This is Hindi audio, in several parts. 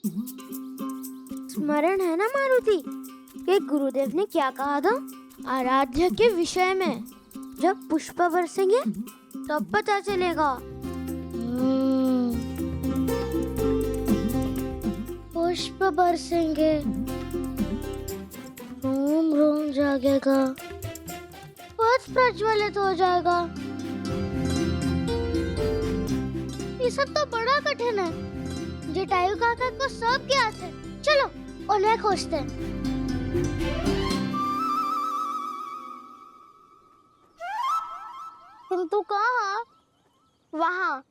स्मरण है ना मारुति कि गुरुदेव ने क्या कहा था आराध्य के विषय में? जब पुष्प बरसेंगे तब पता चलेगा। पुष्प बरसेंगे, रोम रोम जागेगा, पथ प्रज्वलित हो जाएगा। ये सब तो बड़ा कठिन है। जटायु काका को सब ज्ञात है। चलो उन्हें खोजते हैं। किंतु कहाँ? वहाँ।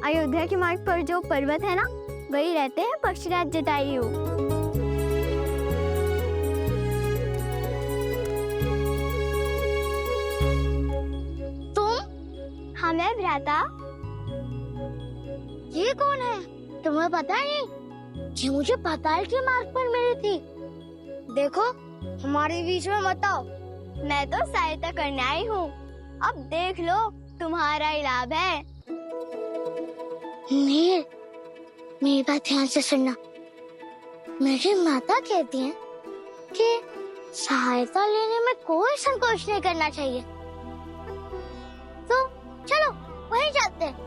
अयोध्या के मार्ग पर जो पर्वत है ना, वही रहते हैं पक्षीराज जटायु। तुम? हाँ, मैं भ्राता। ये कौन है? तुम्हें पता नहीं? ये मुझे पाताल के मार्ग पर मिली थी। देखो, हमारे बीच में मत आओ। मैं तो सहायता करने आई हूँ। अब देख लो, तुम्हारा ही लाभ है। मेरी बात ध्यान से सुनना। मेरी माता कहती हैं कि सहायता लेने में कोई संकोच नहीं करना चाहिए। तो चलो वहीं जाते हैं।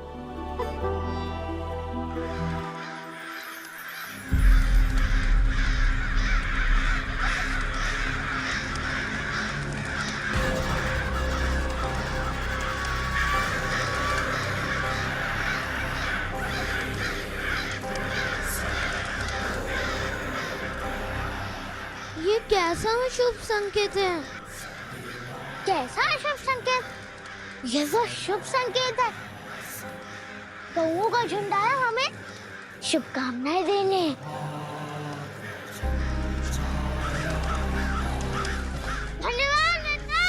ये कैसा शुभ संकेत है? कैसा शुभ संकेत? ये वो शुभ संकेत है। कौओं का झुंड आया हमें शुभकामनाएं देने। धन्यवाद नेता।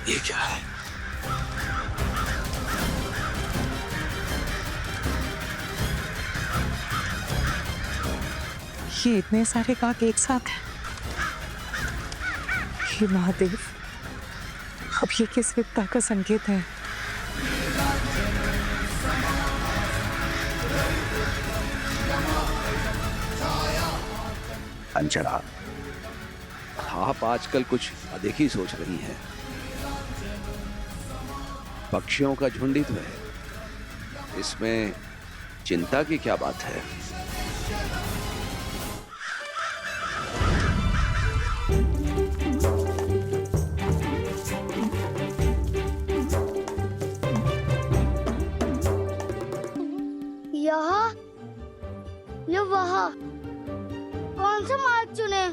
ये क्या है? ये इतने सारे काक एक साथ हैं। हे महादेव, अब ये किस विपदा का संकेत है? अंजना, आप आजकल कुछ अधिक ही सोच रही हैं। पक्षियों का झुंड ही तो है, इसमें चिंता की क्या बात है? ये वहाँ कौन सा मार्ग चुने?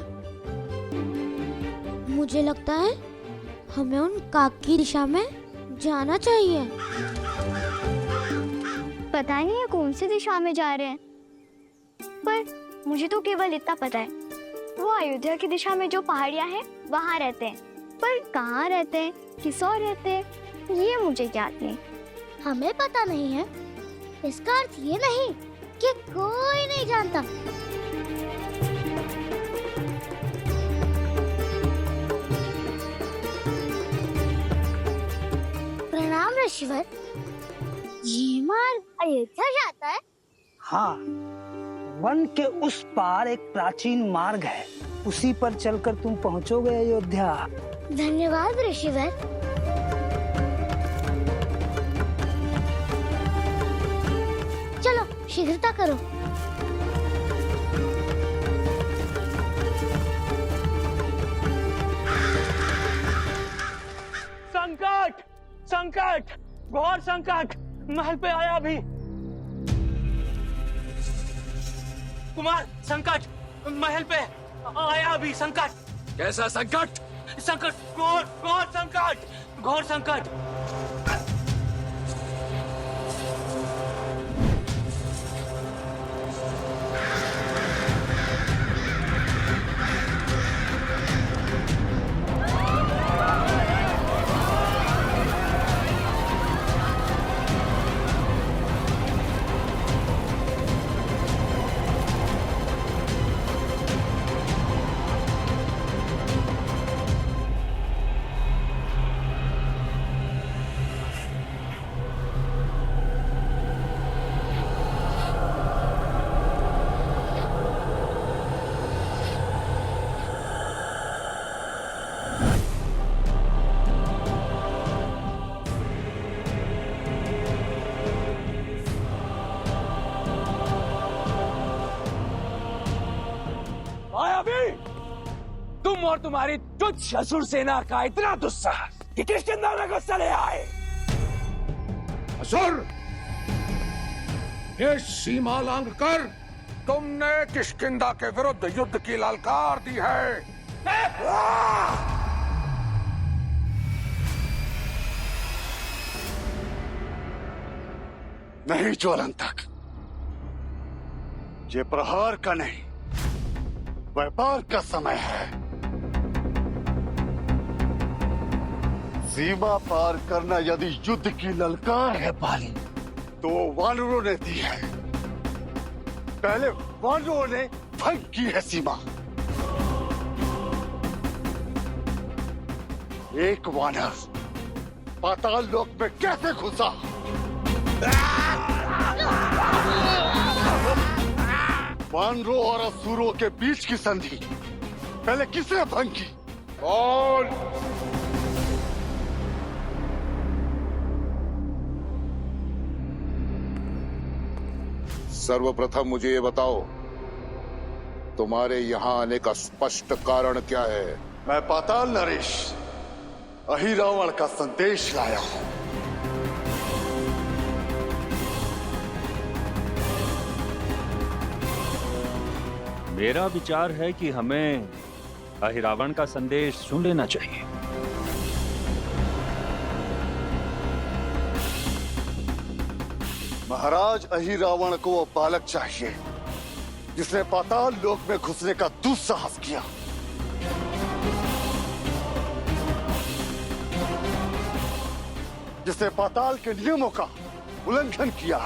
मुझे लगता है हमें उन काक की दिशा में जाना चाहिए। पता नहीं है कौन सी दिशा में जा रहे हैं, पर मुझे तो केवल इतना पता है, वो अयोध्या की दिशा में जो पहाड़ियां हैं वहाँ रहते हैं। पर कहाँ रहते हैं, किस और रहते हैं, ये मुझे याद नहीं। हमें पता नहीं है, इसका अर्थ ये नहीं कि कोई नहीं जानता। प्रणाम ऋषिवर। ये मार्ग अयोध्या जाता है? हाँ, वन के उस पार एक प्राचीन मार्ग है, उसी पर चलकर तुम पहुंचोगे अयोध्या। धन्यवाद ऋषिवर। शीघ्रता करो। संकट, संकट, घोर संकट महल पे आया अभी। कुमार, संकट महल पे आया अभी। संकट। कैसा संकट? संकट, घोर घोर संकट, घोर संकट। तुम और तुम्हारी तुच्छ ससुर सेना का इतना दुस्साहस कि किष्किंधा में घुस चले आए। असुर, ये सीमा लांघ कर तुमने किष्किंधा के विरुद्ध युद्ध की ललकार दी है। नहीं ज्वलंतक, ये प्रहार का नहीं व्यापार का समय है। सीमा पार करना यदि युद्ध की ललकार है पाली, तो वानरों ने दी है। पहले वानरों ने भंग की है सीमा। एक वानर पाताल लोक में कैसे घुसा? वानरों और असुरों के बीच की संधि पहले किसने भंग की? कौन? सर्वप्रथम मुझे ये बताओ, तुम्हारे यहाँ आने का स्पष्ट कारण क्या है? मैं पाताल नरेश अहिरावण का संदेश लाया हूं। मेरा विचार है कि हमें अहिरावण का संदेश सुन लेना चाहिए। महाराज अहिरावण को वो बालक चाहिए जिसने पाताल लोक में घुसने का दुस्साहस किया। जिसने पाताल के नियमों का उल्लंघन किया।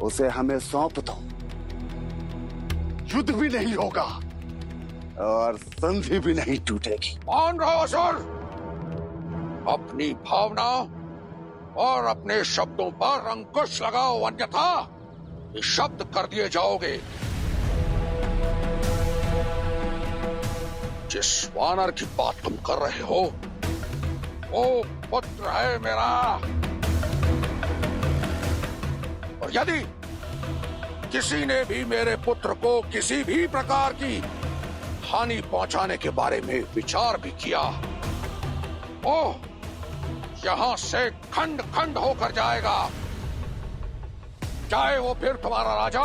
उसे हमें सौंप दो, युद्ध भी नहीं होगा और संधि भी नहीं टूटेगी। मान रहो असुर, अपनी भावना और अपने शब्दों पर अंकुश लगाओ, अन्यथा ये शब्द कर दिए जाओगे। जिस वानर की बात तुम कर रहे हो वो पुत्र है मेरा, और यदि किसी ने भी मेरे पुत्र को किसी भी प्रकार की हानि पहुंचाने के बारे में विचार भी किया, वो यहां से खंड खंड होकर जाएगा, चाहे वो फिर तुम्हारा राजा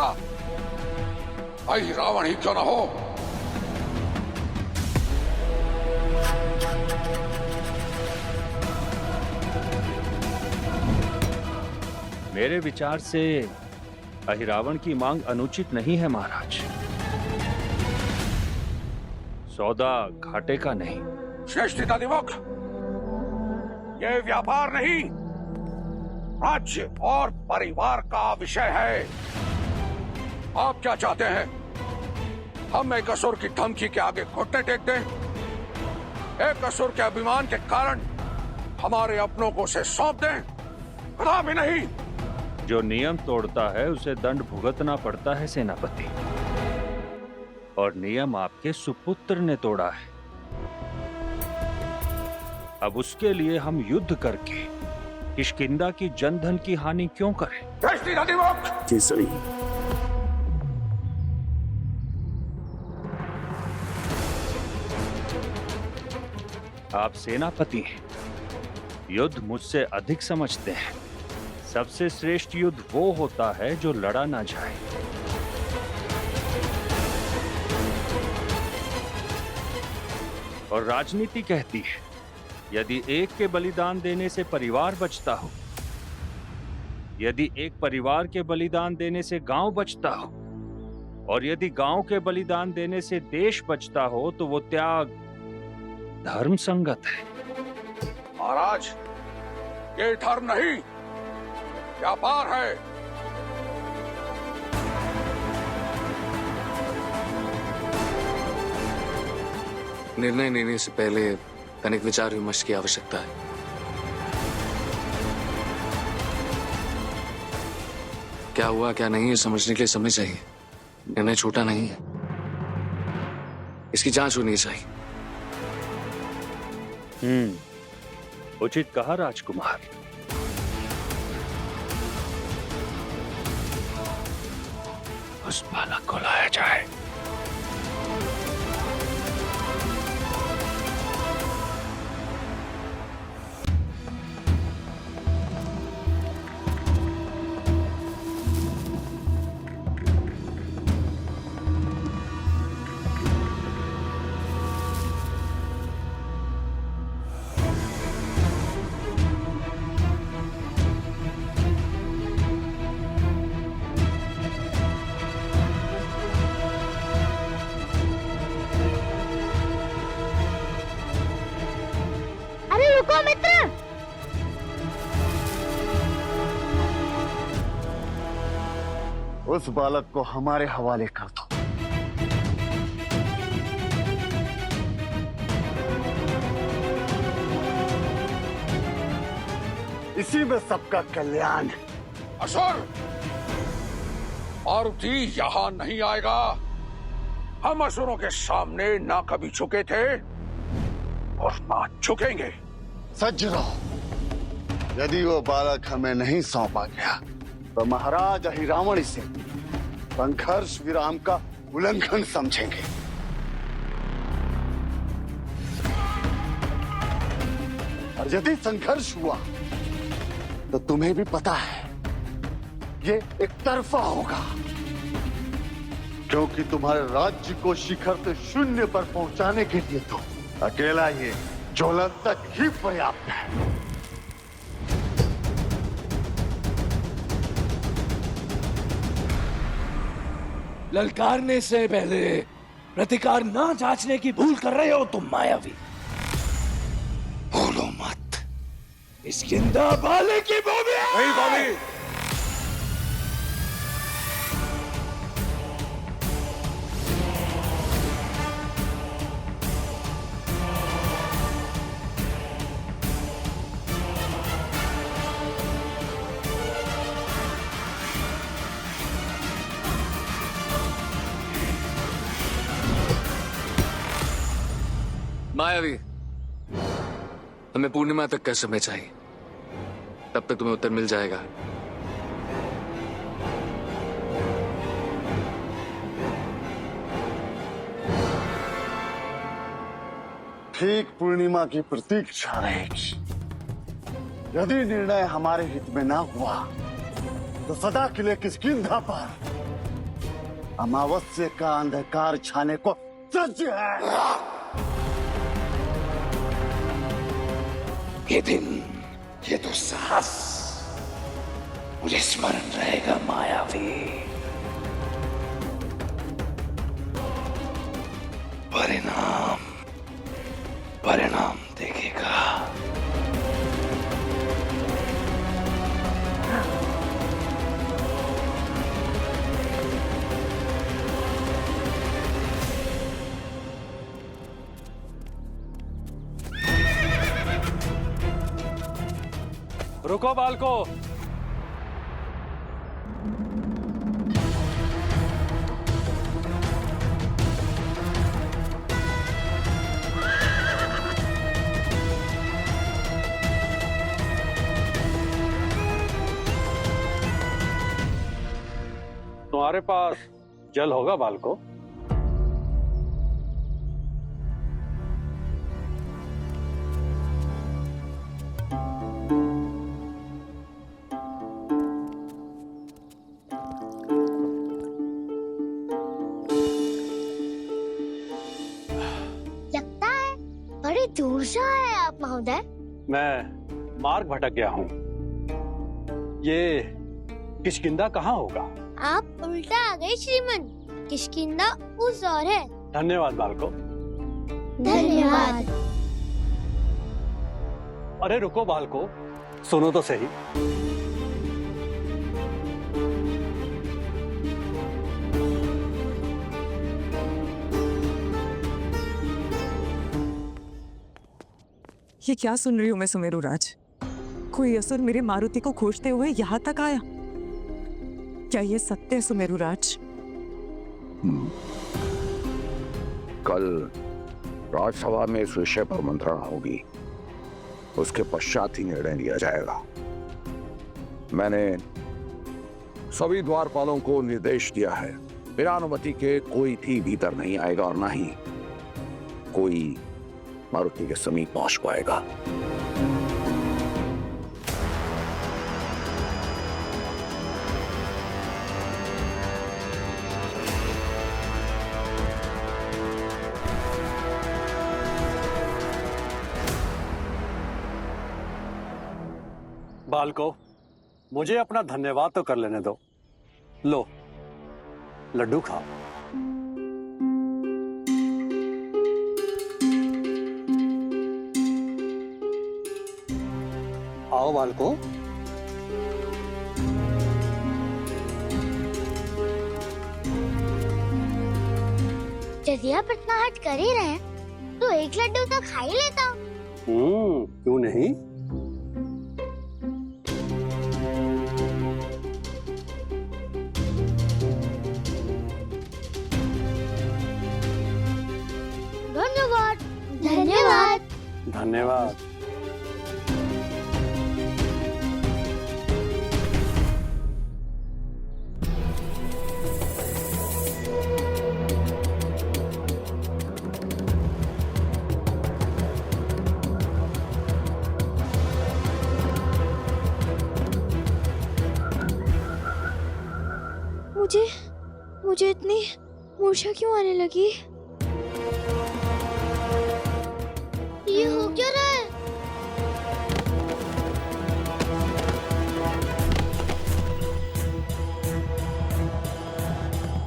अहिरावण ही क्यों न हो। मेरे विचार से अहिरावण की मांग अनुचित नहीं है महाराज। सौदा घाटे का नहीं। श्रेष्ठता दिवक, ये व्यापार नहीं, राज्य और परिवार का विषय है। आप क्या चाहते हैं? हम एक असुर की धमकी के आगे घुटने टेक दें? एक असुर के अभिमान के कारण हमारे अपनों को उसे सौंप दें? कदापि नहीं। जो नियम तोड़ता है उसे दंड भुगतना पड़ता है सेनापति, और नियम आपके सुपुत्र ने तोड़ा है। अब उसके लिए हम युद्ध करके किष्किंधा की जनधन की हानि क्यों करें? दृष्टि अधिमुख! केसरी, आप सेनापति हैं, युद्ध मुझसे अधिक समझते हैं। सबसे श्रेष्ठ युद्ध वो होता है जो लड़ा ना जाए। और राजनीति कहती है, यदि एक के बलिदान देने से परिवार बचता हो, यदि एक परिवार के बलिदान देने से गांव बचता हो, और यदि गांव के बलिदान देने से देश बचता हो, तो वो त्याग धर्म संगत है। महाराज, ये धर्म नहीं, व्यापार है। निर्णय लेने से पहले तनिक विचार विमर्श की आवश्यकता है। क्या हुआ क्या नहीं है समझने के लिए समय चाहिए। निर्णय छोटा नहीं है, इसकी जांच होनी चाहिए। उचित कहा राजकुमार। उस बालक को लाया जाए। अरे रुको मित्र, उस बालक को हमारे हवाले कर दो। इसी में सबका कल्याण है। असुर, मारुति यहां नहीं आएगा। हम असुरों के सामने ना कभी झुके थे और ना झुकेंगे। सज्ज रहो। यदि वो बालक हमें नहीं सौंपा गया तो महाराज अहिरावण इसे संघर्ष विराम का उल्लंघन समझेंगे। और यदि संघर्ष हुआ तो तुम्हें भी पता है ये एक तरफा होगा, क्योंकि तुम्हारे राज्य को शिखर से शून्य पर पहुंचाने के लिए तो अकेला ये ज्वलन तक ही पर्याप्त है। ललकारने से पहले प्रतिकार ना जांचने की भूल कर रहे हो तुम मायावी। भूलो मत, किष्किंधा बाले की भूमि है। नहीं भाभी, मायावी, हमें पूर्णिमा तक का समय चाहिए, तब तक तुम्हें उत्तर मिल जाएगा। ठीक पूर्णिमा की प्रतीक्षा रहेगी। यदि निर्णय हमारे हित में ना हुआ तो सदा के लिए किष्किंधा पर अमावस्या का अंधकार छाने को सज्ज है। ये दिन, ये तो साहस मुझे स्मरण रहेगा मायावी। परिणाम परिणाम देखेगा। रुको बालको। तुम्हारे पास जल होगा बालको? लगता है बड़ी दूर से आए आप महोदय। मैं मार्ग भटक गया हूँ। ये किष्किंधा कहाँ होगा? आप उल्टा आ गए श्रीमान। किष्किंधा उस ओर है। धन्यवाद बालको। धन्यवाद। अरे रुको बालको, सुनो तो सही। ये क्या सुन रही हूँ मैं सुमेरु राज? कोई असुर मेरे मारुति को खोजते हुए यहाँ तक आया? क्या ये सत्य है सुमेरु राज? कल राजसभा में इस विषय पर मंत्रणा होगी। उसके पश्चात ही निर्णय लिया जाएगा। मैंने सभी द्वारपालों को निर्देश दिया है, बिना अनुमति के कोई भी भीतर नहीं आएगा और ना ही कोई मारुति के समीप पहुंच पाएगा। बालको, मुझे अपना धन्यवाद तो कर लेने दो। लो, लड्डू खाओ। आओ बालको। यदि आप इतना हट कर ही रहे हैं, तो एक लड्डू तो खा ही लेता हूँ। क्यों नहीं? धन्यवाद। धन्यवाद। धन्यवाद। मुझे इतनी मूर्छा क्यों आने लगी? ये हो क्या रहा है?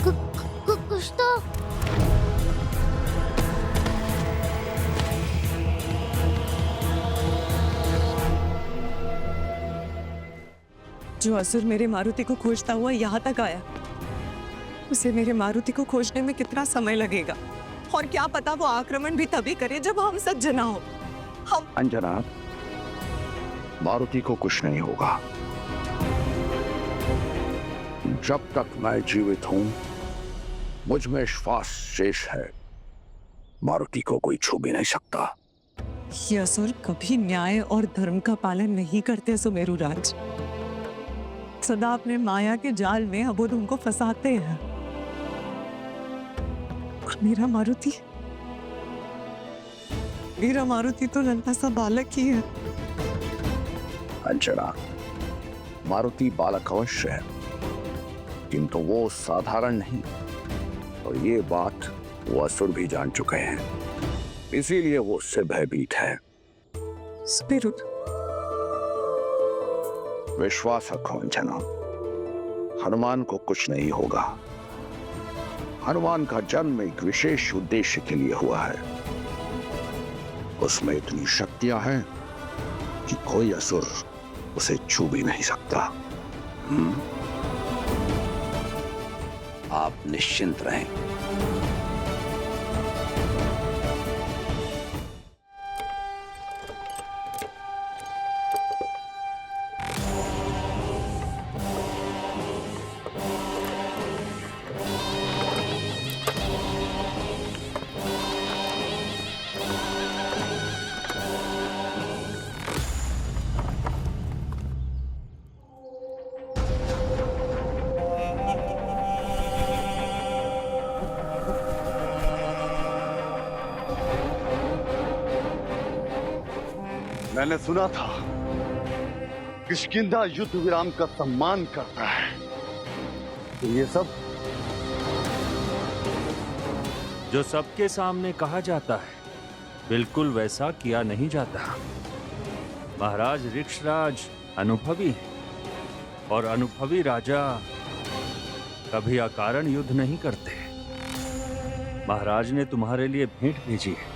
कुछ तो जो असुर मेरे मारुति को खोजता हुआ यहाँ तक आया, उसे मेरे मारुति को खोजने में कितना समय लगेगा? और क्या पता वो आक्रमण भी तभी करे जब हम सज्जन हो। हम अंजना, मारुति को कुछ नहीं होगा। जब तक मैं जीवित हूं, मुझ में श्वास शेष है। मारुति को कोई छू भी नहीं सकता। ये असुर कभी न्याय और धर्म का पालन नहीं करते सुमेरु राज। सदा अपने माया के जाल में अबोध उनको फंसाते हैं। और मेरा मारुति तो नन्हा सा बालक ही है। अंजना, मारुति बालक अवश्य है, किंतु वो साधारण नहीं। और ये बात वो असुर भी जान चुके हैं, इसीलिए वो उससे भयभीत है। सुमेरु, विश्वास रखो अंजना, हनुमान को कुछ नहीं होगा। हनुमान का जन्म एक विशेष उद्देश्य के लिए हुआ है। उसमें इतनी शक्तियां हैं कि कोई असुर उसे छू भी नहीं सकता। आप निश्चिंत रहें। मैंने सुना था किष्किंधा युद्ध विराम का सम्मान करता है, तो ये सब जो सबके सामने कहा जाता है बिल्कुल वैसा किया नहीं जाता। महाराज ऋक्षराज अनुभवी हैं और अनुभवी राजा कभी अकारण युद्ध नहीं करते। महाराज ने तुम्हारे लिए भेंट भेजी है।